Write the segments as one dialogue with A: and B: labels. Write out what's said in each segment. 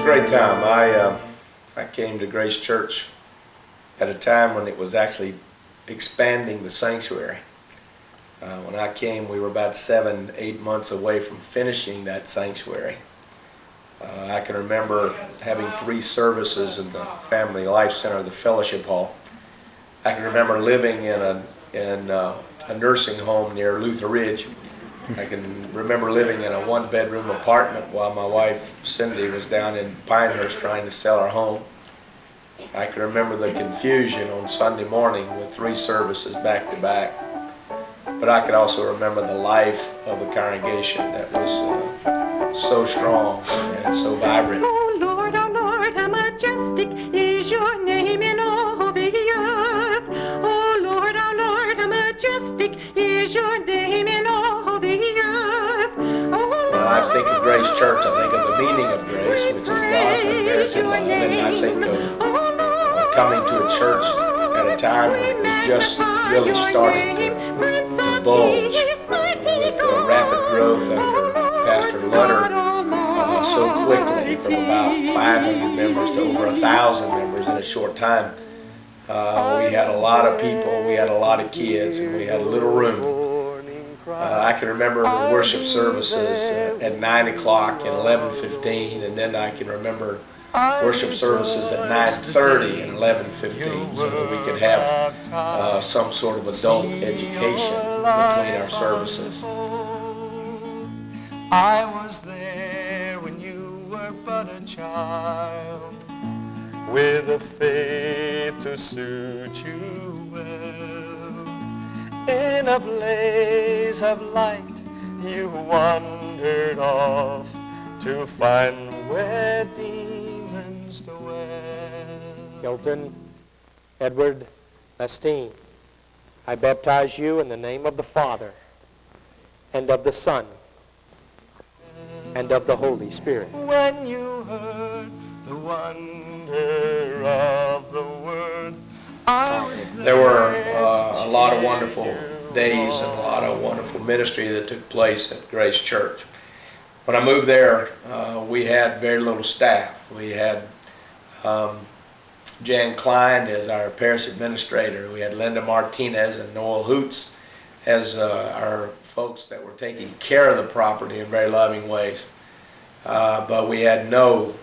A: a great time. I came to Grace Church at a time when it was actually expanding the sanctuary. When I came, we were about 7-8 months away from finishing that sanctuary. I can remember having 3 services in the Family Life Center, the Fellowship Hall. I can remember living in a nursing home near Luther Ridge. I can remember living in a 1-bedroom apartment while my wife Cindy was down in Pinehurst trying to sell our home. I can remember the confusion on Sunday morning with 3 services back to back. But I could also remember the life of the congregation that was so strong and so vibrant.
B: Oh Lord, how majestic is your name in all the earth. Oh Lord, how majestic is your name in all the earth. Oh,
A: when I think of Grace Church, I think of the meaning of grace, which is God's unmerited love, and I think of coming to a church at a time when it was just really starting to bulge with rapid growth under Pastor Lutter so quickly, from about 500 members to over 1,000 members in a short time. We had a lot of people, we had a lot of kids, and we had a little room. I can remember the worship services at 9 o'clock and 11:15, and then I can remember worship services at 9:30 and 11:15, so that we could have some sort of adult education between our services.
C: I was there when you were but a child, with a faith to suit you well. In a blaze of light you wandered off to find where demons dwell.
D: Hilton Edward Lestine, I baptize you in the name of the Father, and of the Son, and of the Holy Spirit.
C: When you heard the wonder of the word,
A: there were a lot of wonderful days and a lot of wonderful ministry that took place at Grace Church. When I moved there, we had very little staff. We had Jan Klein as our parish administrator. We had Linda Martinez and Noel Hoots as our folks that were taking care of the property in very loving ways. But we had no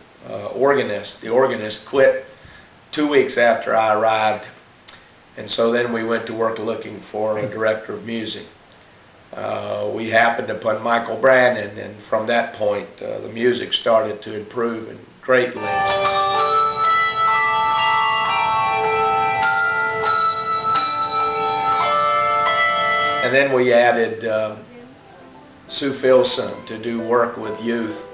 A: organist. The organist quit 2 weeks after I arrived, and so then we went to work looking for a director of music. We happened upon Michael Brandon, and from that point the music started to improve in great lengths. And then we added Sue Filson to do work with youth.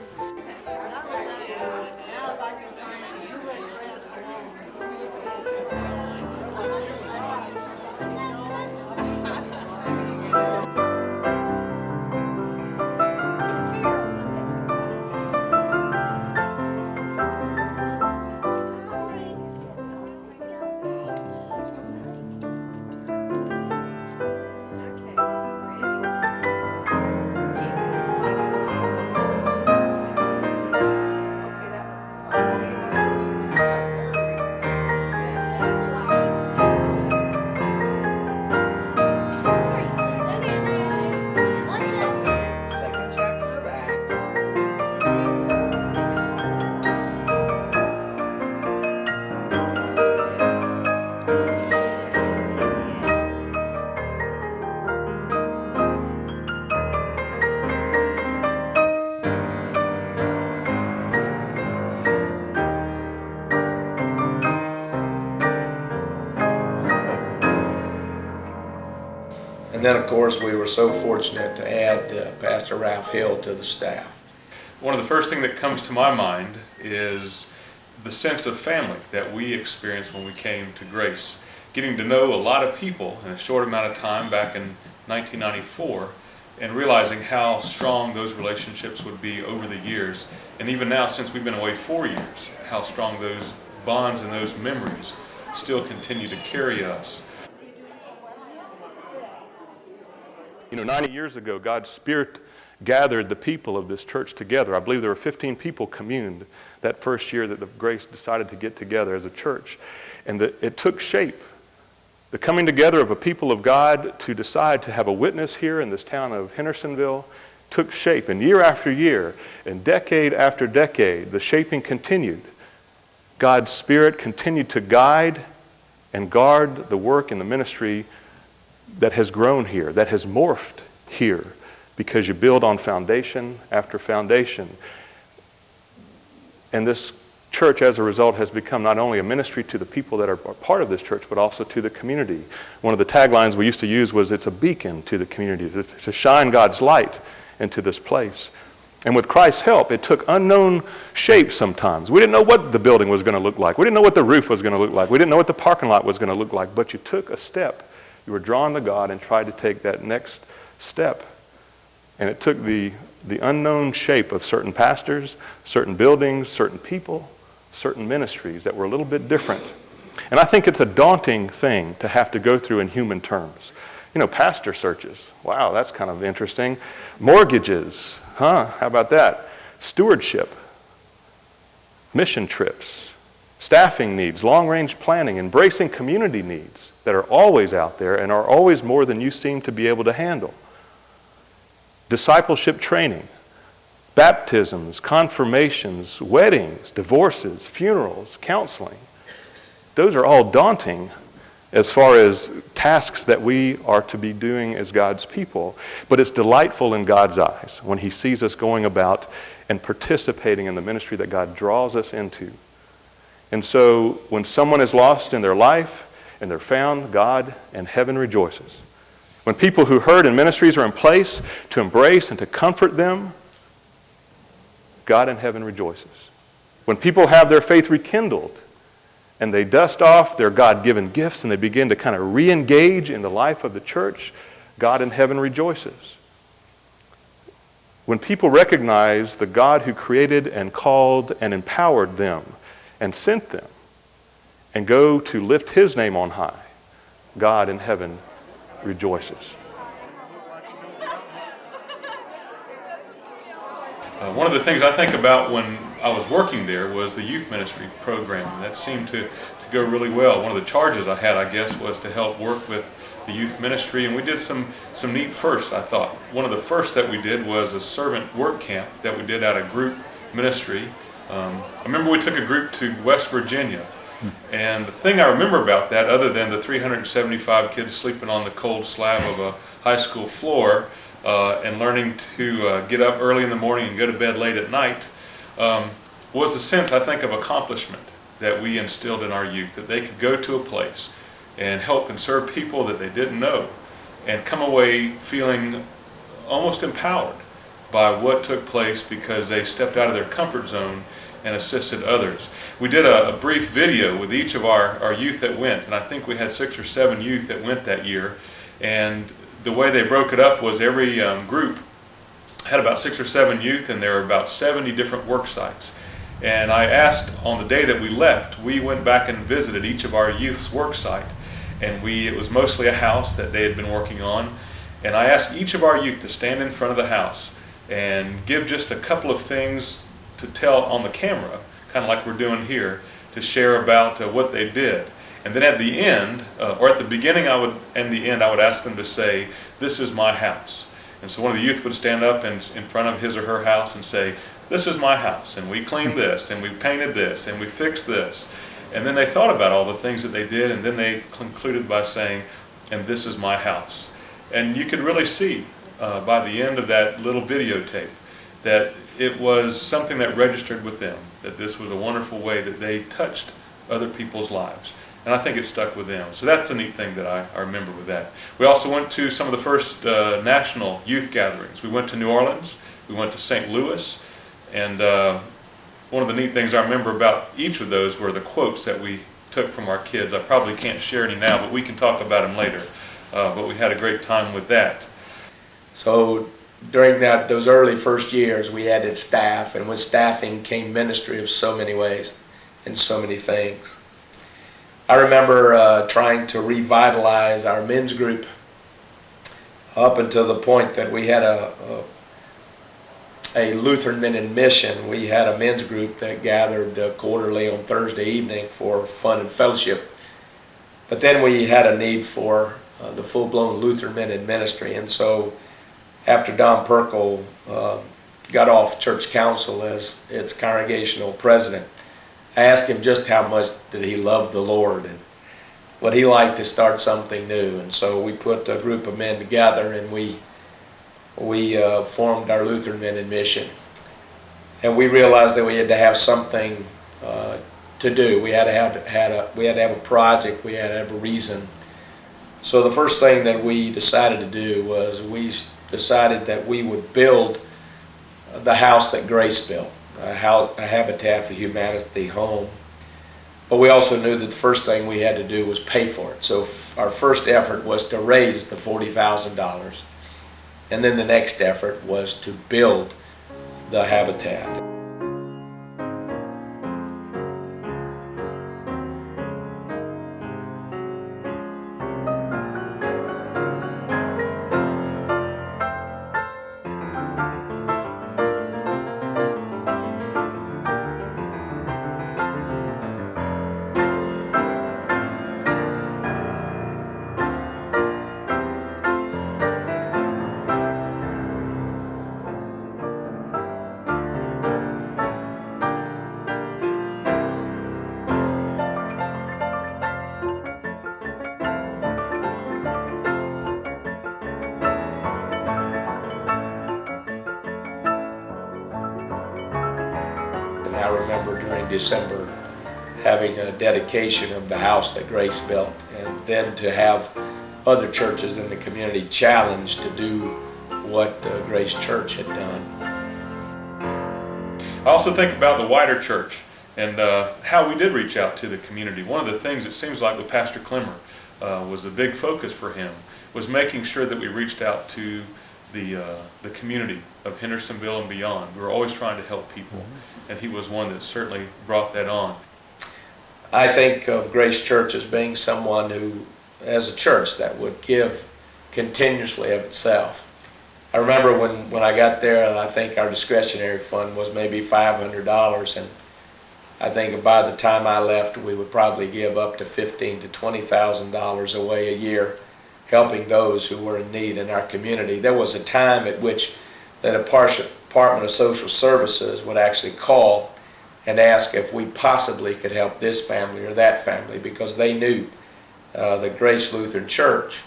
A: And then, of course, we were so fortunate to add Pastor Ralph Hill to the staff.
E: One of the first things that comes to my mind is the sense of family that we experienced when we came to Grace. Getting to know a lot of people in a short amount of time back in 1994, and realizing how strong those relationships would be over the years. And even now, since we've been away 4 years, how strong those bonds and those memories still continue to carry us. You know, 90 years ago, God's Spirit gathered the people of this church together. I believe there were 15 people communed that first year that the Grace decided to get together as a church. And it took shape. The coming together of a people of God to decide to have a witness here in this town of Hendersonville took shape. And year after year, and decade after decade, the shaping continued. God's Spirit continued to guide and guard the work and the ministry that has grown here, that has morphed here, because you build on foundation after foundation. And this church, as a result, has become not only a ministry to the people that are part of this church, but also to the community. One of the taglines we used to use was, it's a beacon to the community, to shine God's light into this place. And with Christ's help, it took unknown shapes sometimes. We didn't know what the building was going to look like. We didn't know what the roof was going to look like. We didn't know what the parking lot was going to look like. But you took a step. You were drawn to God and tried to take that next step. And it took the unknown shape of certain pastors, certain buildings, certain people, certain ministries that were a little bit different. And I think it's a daunting thing to have to go through in human terms. You know, pastor searches. Wow, that's kind of interesting. Mortgages. How about that? Stewardship. Mission trips. Staffing needs. Long-range planning. Embracing community needs that are always out there and are always more than you seem to be able to handle. Discipleship training. Baptisms, confirmations, weddings, divorces, funerals, counseling. Those are all daunting as far as tasks that we are to be doing as God's people. But it's delightful in God's eyes when He sees us going about and participating in the ministry that God draws us into. And so when someone is lost in their life and they're found, God and heaven rejoices. When people who hurt in ministries are in place to embrace and to comfort them, God in heaven rejoices. When people have their faith rekindled and they dust off their God-given gifts and they begin to kind of re-engage in the life of the church, God in heaven rejoices. When people recognize the God who created and called and empowered them and sent them and go to lift His name on high, God in heaven rejoices. One of the things I think about when I was working there was the youth ministry program. That seemed to go really well. One of the charges I had, I guess, was to help work with the youth ministry, and we did some neat firsts, I thought. One of the first that we did was a servant work camp that we did out of group ministry. I remember we took a group to West Virginia, and the thing I remember about that, other than the 375 kids sleeping on the cold slab of a high school floor, and learning to get up early in the morning and go to bed late at night, was a sense, I think, of accomplishment that we instilled in our youth, that they could go to a place and help and serve people that they didn't know and come away feeling almost empowered by what took place because they stepped out of their comfort zone and assisted others. We did a brief video with each of our youth that went, and I think we had 6 or 7 youth that went that year, and the way they broke it up was every group had about 6 or 7 youth, and there were about 70 different work sites. And I asked, on the day that we left, we went back and visited each of our youth's work site, and it was mostly a house that they had been working on, and I asked each of our youth to stand in front of the house and give just a couple of things to tell on the camera, kind of like we're doing here, to share about what they did. And then at the end, or at the beginning and the end, I would ask them to say, "This is my house." And so one of the youth would stand up in front of his or her house and say, "This is my house, and we cleaned this, and we painted this, and we fixed this." And then they thought about all the things that they did, and then they concluded by saying, "And this is my house." And you could really see by the end of that little videotape that it was something that registered with them, that this was a wonderful way that they touched other people's lives. And I think it stuck with them. So that's a neat thing that I remember with that. We also went to some of the first national youth gatherings. We went to New Orleans, we went to St. Louis, and one of the neat things I remember about each of those were the quotes that we took from our kids. I probably can't share any now, but we can talk about them later. But we had a great time with that.
A: So during those early first years, we added staff, and with staffing came ministry of so many ways and so many things. I remember trying to revitalize our men's group up until the point that we had a a Lutheran Men in Mission, we had a men's group that gathered quarterly on Thursday evening for fun and fellowship. But then we had a need for the full-blown Lutheran Men in Ministry, and so after Don Perkle got off church council as its congregational president, I asked him just how much did he love the Lord and would he like to start something new. And so we put a group of men together, and we formed our Lutheran Men in Mission. And we realized that we had to have something to do. We had to have a project. We had to have a reason. So the first thing that we decided to do was we decided that we would build the house that Grace built, a Habitat for Humanity home. But we also knew that the first thing we had to do was pay for it. So our first effort was to raise the $40,000. And then the next effort was to build the Habitat. I remember during December having a dedication of the house that Grace built, and then to have other churches in the community challenged to do what Grace Church had done.
E: I also think about the wider church and how we did reach out to the community. One of the things it seems like with Pastor Clemmer was a big focus for him was making sure that we reached out to the community of Hendersonville and beyond. We were always trying to help people, and he was one that certainly brought that on.
A: I think of Grace Church as being someone who, as a church, that would give continuously of itself. I remember when I got there, and I think our discretionary fund was maybe $500, and I think by the time I left, we would probably give up to $15,000 to $20,000 away a year, helping those who were in need in our community. There was a time at which the Department of Social Services would actually call and ask if we possibly could help this family or that family, because they knew the Grace Lutheran Church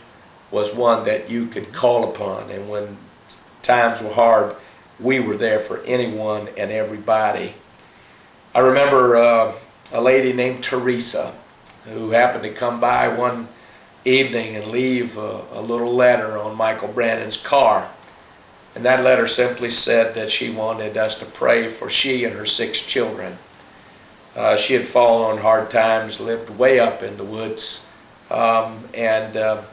A: was one that you could call upon, and when times were hard, we were there for anyone and everybody. I remember a lady named Teresa who happened to come by one evening and leave a little letter on Michael Brannon's car. And that letter simply said that she wanted us to pray for she and her 6 children. She had fallen on hard times, lived way up in the woods, and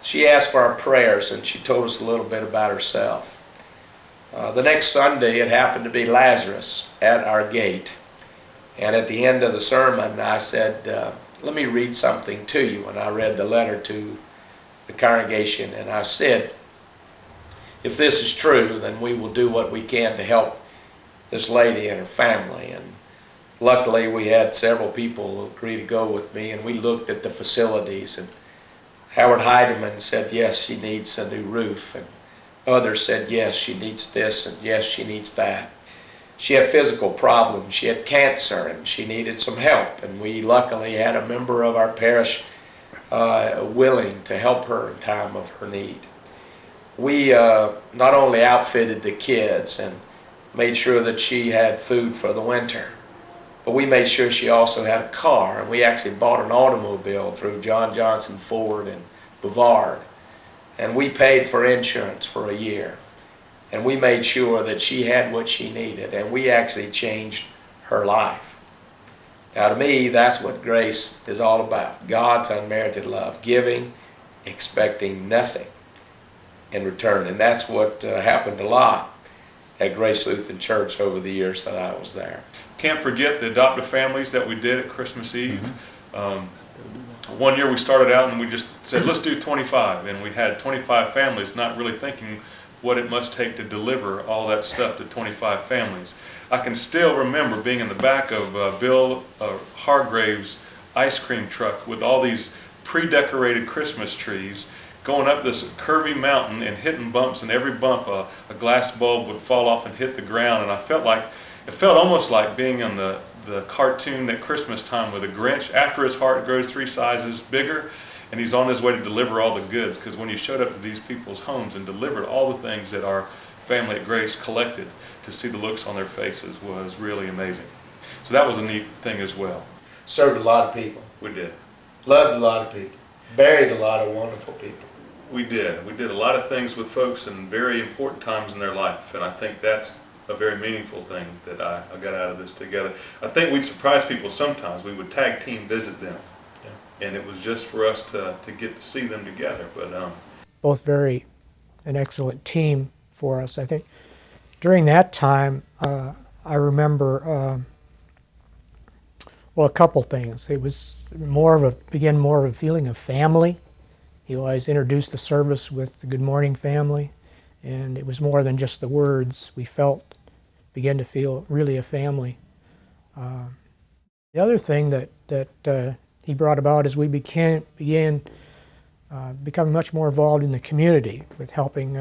A: she asked for our prayers, and she told us a little bit about herself. The next Sunday, it happened to be Lazarus at our gate. And at the end of the sermon, I said, let me read something to you. And I read the letter to the congregation, and I said, if this is true, then we will do what we can to help this lady and her family. And luckily, we had several people agree to go with me, and we looked at the facilities. And Howard Heidemann said, yes, she needs a new roof. And others said, yes, she needs this, and yes, she needs that. She had physical problems. She had cancer, and she needed some help. And we luckily had a member of our parish willing to help her in time of her need. We not only outfitted the kids and made sure that she had food for the winter, but we made sure she also had a car. And we actually bought an automobile through John Johnson Ford and Bavard. And we paid for insurance for a year. And we made sure that she had what she needed, and we actually changed her life. Now to me, that's what grace is all about. God's unmerited love, giving, expecting nothing in return. And that's what happened a lot at Grace Lutheran Church over the years that I was there.
E: Can't forget the adoptive families that we did at Christmas Eve. One year we started out and we just said, let's do 25. And we had 25 families, not really thinking what it must take to deliver all that stuff to 25 families. I can still remember being in the back of Bill Hargrave's ice cream truck with all these pre-decorated Christmas trees, going up this curvy mountain and hitting bumps, and every bump a glass bulb would fall off and hit the ground, and it felt almost like being in the cartoon at Christmas time with a Grinch after his heart grows 3 sizes bigger and he's on his way to deliver all the goods. Because when you showed up to these people's homes and delivered all the things that our family at Grace collected, to see the looks on their faces was really amazing. So that was a neat thing as well.
A: Served a lot of people.
E: We did.
A: Loved a lot of people. Buried a lot of wonderful people.
E: We did. We did a lot of things with folks in very important times in their life, and I think that's a very meaningful thing that I got out of this together. I think we'd surprise people sometimes. We would tag team visit them, and it was just for us to get to see them together. But
D: both very an excellent team for us. I think during that time, I remember well, a couple things. It was began more of a feeling of family. He always introduced the service with the Good Morning Family, and it was more than just the words. We began to feel really a family. The other thing that he brought about is we began becoming much more involved in the community with helping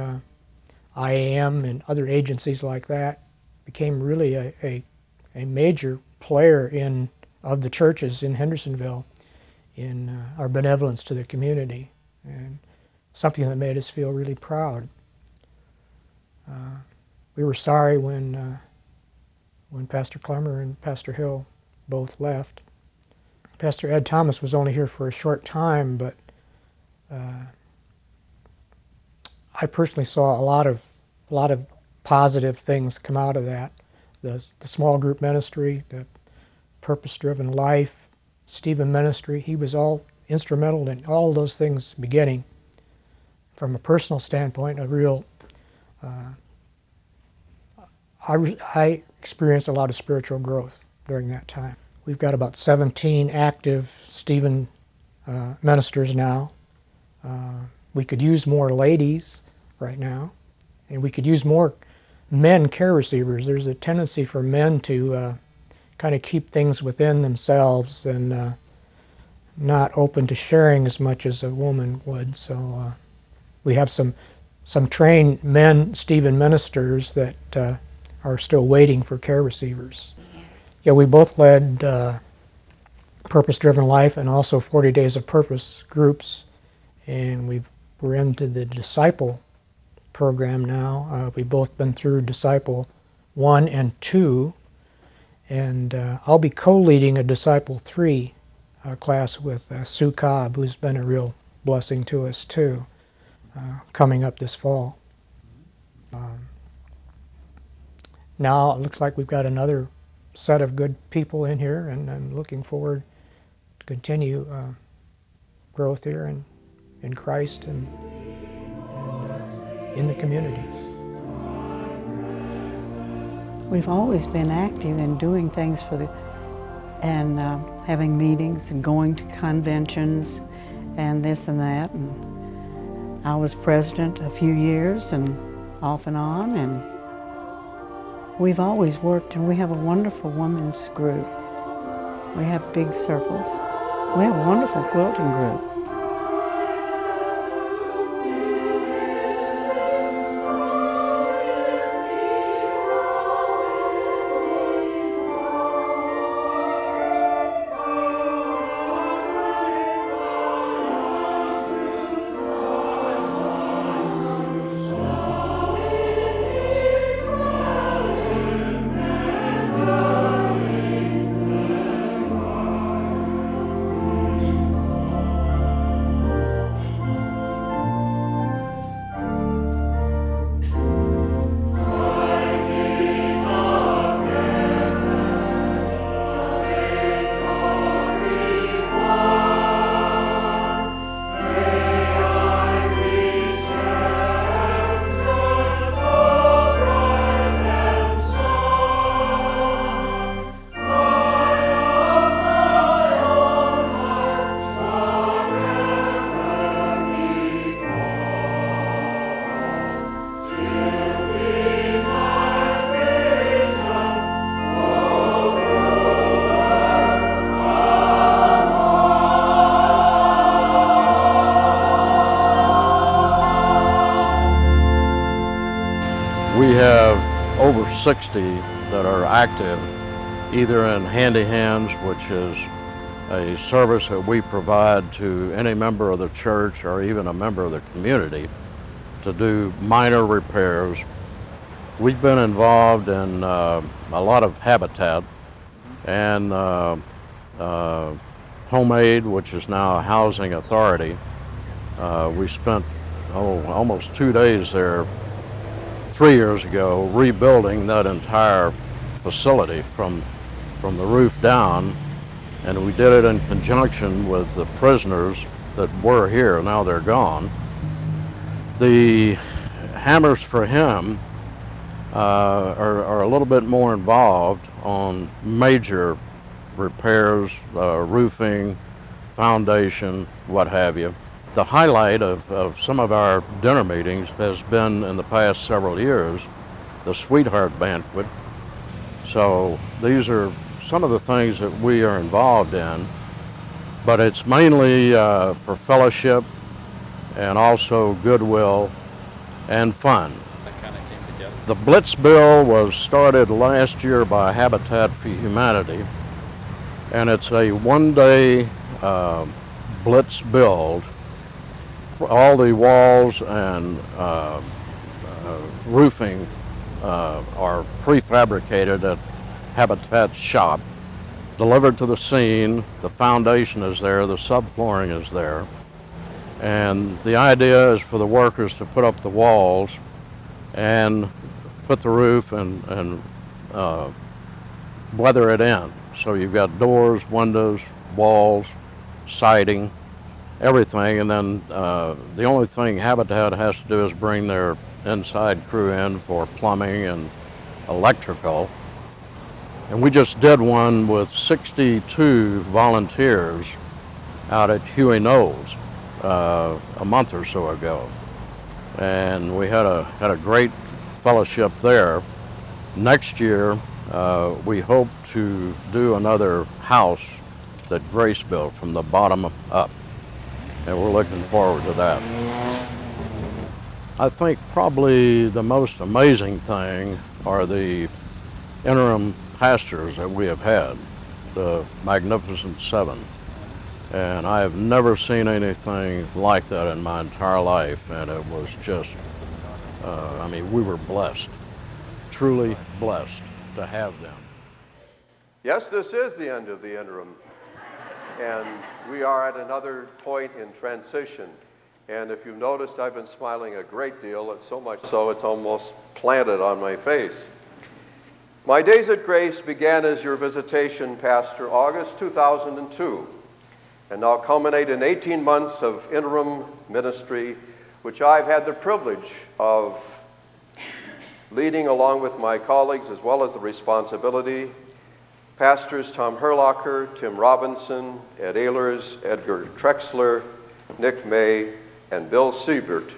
D: IAM and other agencies like that. Became really a major player of the churches in Hendersonville in our benevolence to the community, and something that made us feel really proud. We were sorry when Pastor Clemmer and Pastor Hill both left. Pastor Ed Thomas was only here for a short time, but I personally saw a lot of positive things come out of that. The small group ministry, the purpose-driven life, Stephen ministry. He was all instrumental in all those things beginning. From a personal standpoint, a real I experienced a lot of spiritual growth during that time. We've got about 17 active Stephen ministers now. We could use more ladies right now, and we could use more men care receivers. There's a tendency for men to kind of keep things within themselves and not open to sharing as much as a woman would. So we have some trained men Stephen ministers that are still waiting for care receivers. Yeah, we both led Purpose-Driven Life and also 40 Days of Purpose groups, and we're into the Disciple program now. We've both been through Disciple 1 and 2, and I'll be co-leading a Disciple 3 class with Sue Cobb, who's been a real blessing to us too, coming up this fall. Now it looks like we've got another set of good people in here, and I'm looking forward to continue growth here in Christ and in the community.
F: We've always been active in doing things and having meetings and going to conventions and this and that. And I was president a few years and off and on, and we've always worked, and we have a wonderful women's group. We have big circles. We have a wonderful quilting group.
G: over 60 that are active, either in Handy Hands, which is a service that we provide to any member of the church or even a member of the community to do minor repairs. We've been involved in a lot of habitat and Homemade, which is now a housing authority. We spent almost 2 days there 3 years ago rebuilding that entire facility from the roof down, and we did it in conjunction with the prisoners that were here. Now they're gone. The Hammers for Him are a little bit more involved on major repairs, roofing, foundation, what have you. The highlight of some of our dinner meetings has been, in the past several years, the Sweetheart Banquet. So these are some of the things that we are involved in, but it's mainly for fellowship and also goodwill and fun. The Blitz Bill was started last year by Habitat for Humanity, and it's a one-day blitz build. All the walls and roofing are prefabricated at Habitat's shop, delivered to the scene. The foundation is there, the subflooring is there, and the idea is for the workers to put up the walls and put the roof and weather it in. So you've got doors, windows, walls, siding, everything, and then the only thing Habitat has to do is bring their inside crew in for plumbing and electrical. And we just did one with 62 volunteers out at Huey Knolls a month or so ago, and we had a great fellowship there. Next year we hope to do another house that Grace built from the bottom up, and we're looking forward to that. I think probably the most amazing thing are the interim pastors that we have had, the Magnificent Seven. And I have never seen anything like that in my entire life, and it was just, I mean, we were blessed, truly blessed to have them.
H: Yes, this is the end of the interim, and we are at another point in transition. And if you've noticed, I've been smiling a great deal. It's so much so it's almost planted on my face. My days at Grace began as your visitation pastor August 2002, and now culminate in 18 months of interim ministry, which I've had the privilege of leading along with my colleagues, as well as the responsibility. Pastors Tom Herlocker, Tim Robinson, Ed Ehlers, Edgar Trexler, Nick May, and Bill Siebert,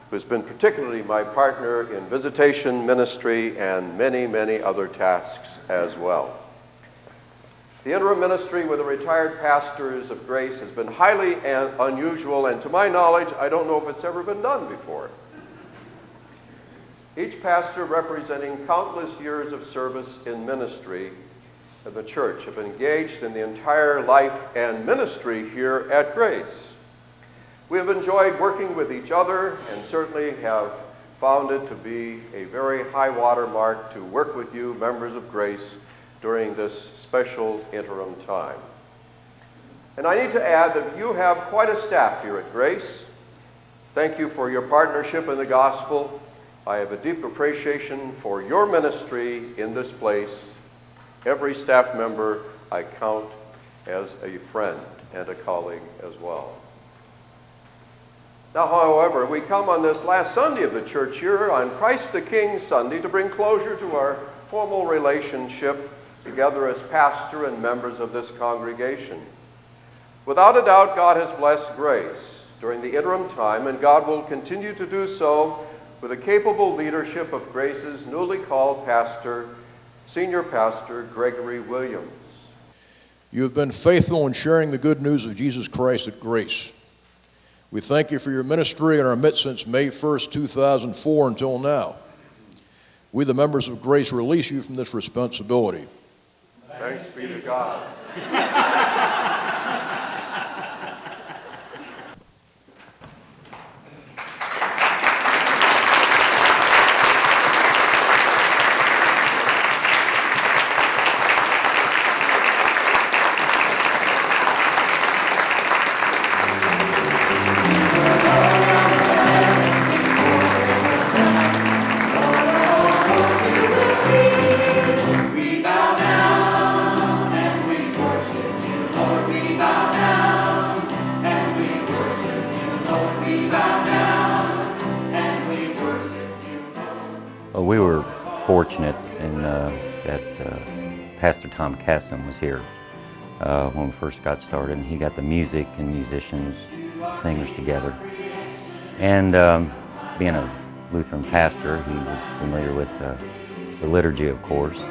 H: who's been particularly my partner in visitation ministry and many, many other tasks as well. The interim ministry with the retired pastors of Grace has been highly unusual, and to my knowledge, I don't know if it's ever been done before. Each pastor representing countless years of service in ministry of the church have been engaged in the entire life and ministry here at Grace. We have enjoyed working with each other and certainly have found it to be a very high water mark to work with you, members of Grace, during this special interim time. And I need to add that you have quite a staff here at Grace. Thank you for your partnership in the gospel. I have a deep appreciation for your ministry in this place. Every staff member I count as a friend and a colleague as well. Now, however, we come on this last Sunday of the church year, on Christ the King Sunday, to bring closure to our formal relationship together as pastor and members of this congregation. Without a doubt, God has blessed Grace during the interim time, and God will continue to do so with the capable leadership of Grace's newly called pastor, Senior Pastor Gregory Williams.
I: You have been faithful in sharing the good news of Jesus Christ at Grace. We thank you for your ministry in our midst since May 1st, 2004 until now. we, the members of Grace, release you from this responsibility.
H: Thanks be to God.
J: Well, we were fortunate in that Pastor Tom Casson was here when we first got started, and he got the music and musicians, singers together. And being a Lutheran pastor, he was familiar with the liturgy, of course.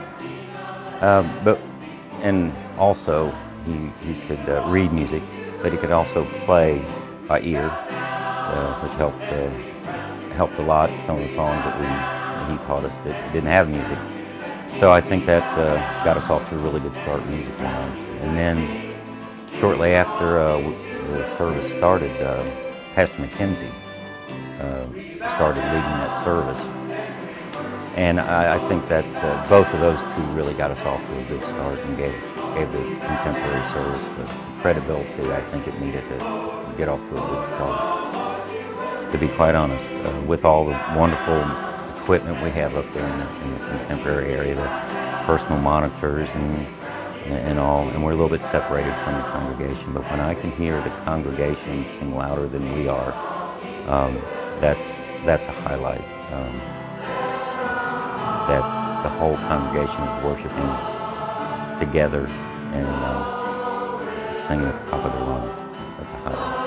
J: And also he could read music, but he could also play by ear, which helped a lot. Some of the songs that he taught us that didn't have music. So I think that got us off to a really good start music-wise. And then shortly after the service started, Pastor McKenzie started leading that service. And I think that both of those two really got us off to a good start and gave the contemporary service the credibility I think it needed to get off to a good start. To be quite honest, with all the wonderful equipment we have up there in the contemporary area, the personal monitors and all, and we're a little bit separated from the congregation, but when I can hear the congregation sing louder than we are, that's a highlight. That the whole congregation is worshiping together and singing at the top of their lungs. That's a highlight.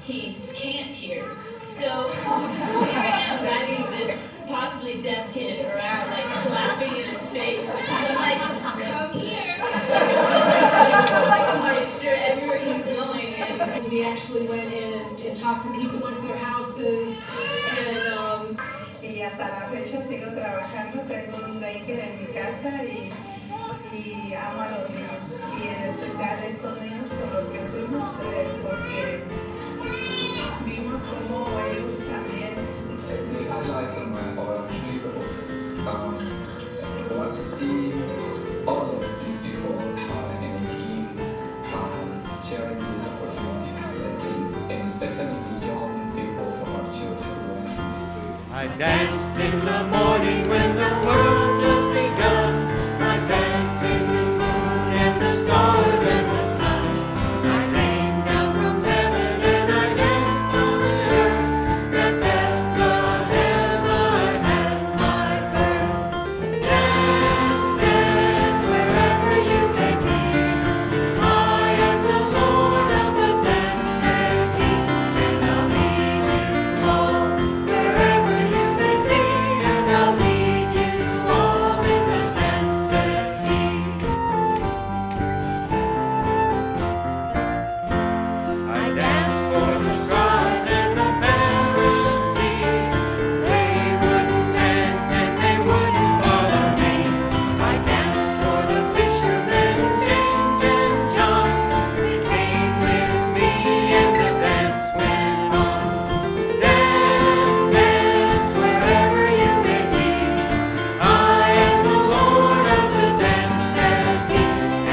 K: he can't hear. So here I am driving this possibly deaf kid around, like laughing in his face. I'm like, come here. Like, I'm sure everywhere he's going. And
L: we actually went in and talked to people, went to their houses, and
M: y hasta la fecha sigo trabajando. Tengo un daycare en mi casa y amo a los niños, y en especial a estos niños con los que fuimos, porque vimos como ellos también.
N: The highlights of our trip was to see all of these people and a team sharing these opportunities, and especially the young people from our church who went to this trip.
C: I danced in the morning when the world just begun. I danced in the moon and the stars and the sun. I came down from heaven and I danced on the earth. That Bethlehem I had my birth. Dance, dance, wherever you may be. I am the Lord of the dance, said he, and I'll lead you all wherever you may be, and I'll lead you all in the dance, said he. I danced for the scribes and the Pharisees. They wouldn't dance and they wouldn't follow me. I danced for the fishermen, James and John. They came with me and the dance went on. Dance, dance, wherever you may be. I am the Lord of the dance, said he,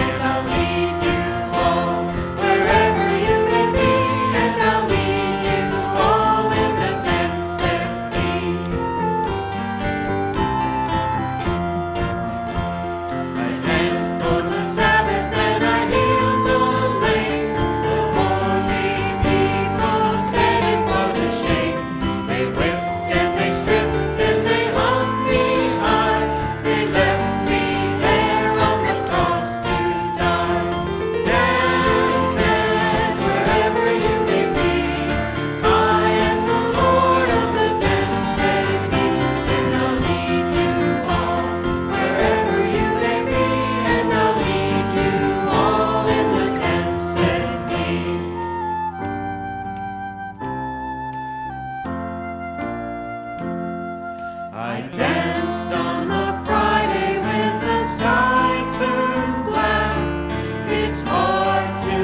C: and I'll lead you all wherever you may be, and I'll lead you all in the dance, said he. I danced on the Sabbath and I healed the lame. The holy people said it was a shame. They whipped and they stripped and they hung me high. They left me there on the cross to die. Dance, dance, wherever you may be. I am the Lord of the dance, said he, and I'll lead you all wherever you may be, and I'll lead you all in the dance, said he. I danced on a Friday when the sky turned black. It's hard to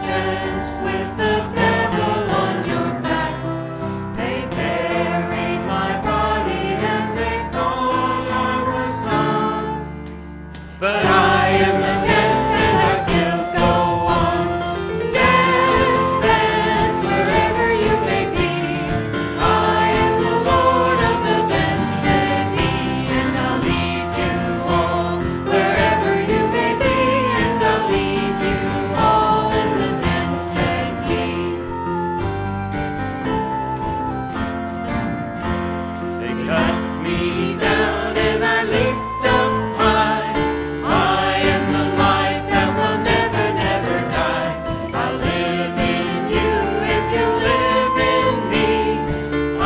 C: dance with the devil on your back. They buried my body and they thought I was gone. But I am the dance and I still go on. Dance, dance, wherever you may be. I am the Lord of the dance, said he, and I'll lead you all wherever you may be, and I'll lead you all in the dance, said he. They cut me down and I leaped up high. I am the life that will never, never die. I'll live in you if you live in me. I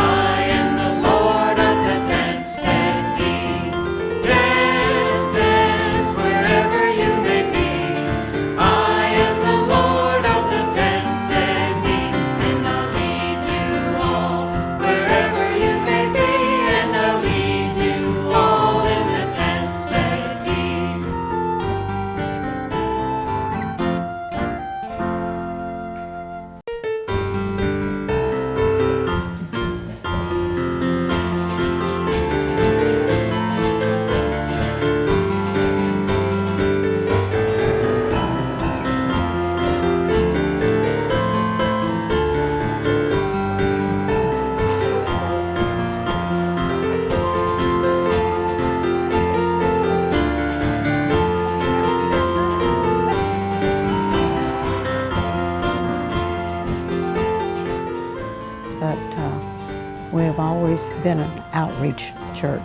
C: am the Lord of the dance, said he. Dance, dance, wherever you may be. I am the Lord of the dance, said he, and I'll lead you all wherever you may be, and I'll lead you all in the dance, said he.
F: But we have always been an outreach church,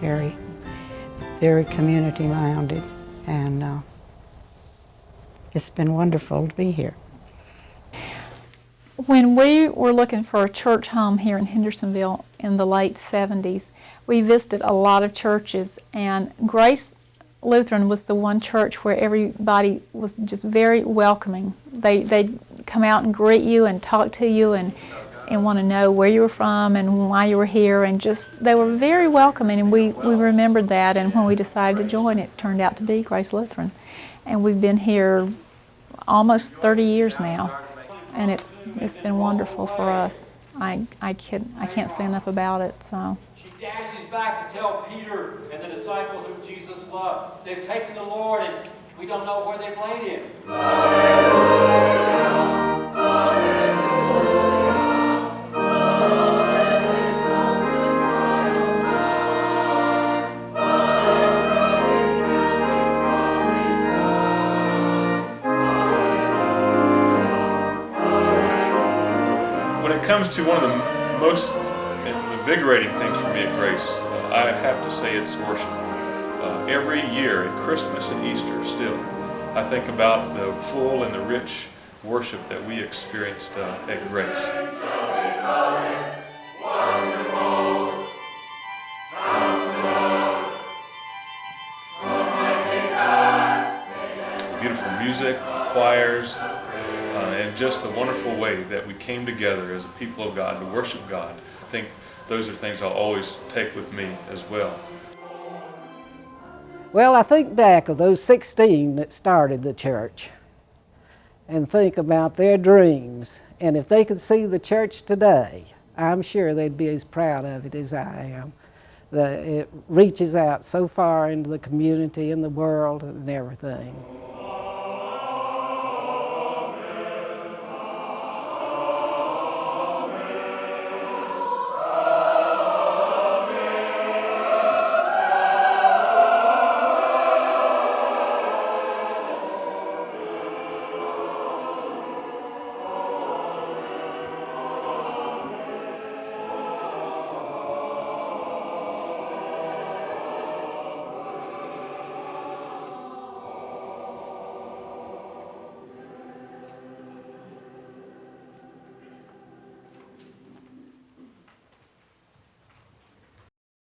F: very, very community-minded, and it's been wonderful to be here.
O: When we were looking for a church home here in Hendersonville in the late 70s, we visited a lot of churches, and Grace Lutheran was the one church where everybody was just very welcoming. They'd come out and greet you and talk to you and want to know where you were from and why you were here, and just they were very welcoming, and we remembered that. And when we decided to join, it turned out to be Grace Lutheran, and we've been here almost 30 years now, and it's been wonderful for us. I can't say enough about it. So.
P: She dashes back to tell Peter and the disciple whom Jesus loved. They've taken the Lord, and we don't know where they've laid him.
E: When it comes to one of the most invigorating things for me at Grace, I have to say it's worship. Every year at Christmas and Easter still, I think about the full and the rich worship that we experienced at Grace. Beautiful music, choirs, and just the wonderful way that we came together as a people of God to worship God. I think those are things I'll always take with me as well.
Q: Well, I think back of those 16 that started the church and think about their dreams. And if they could see the church today, I'm sure they'd be as proud of it as I am. It reaches out so far into the community and the world and everything.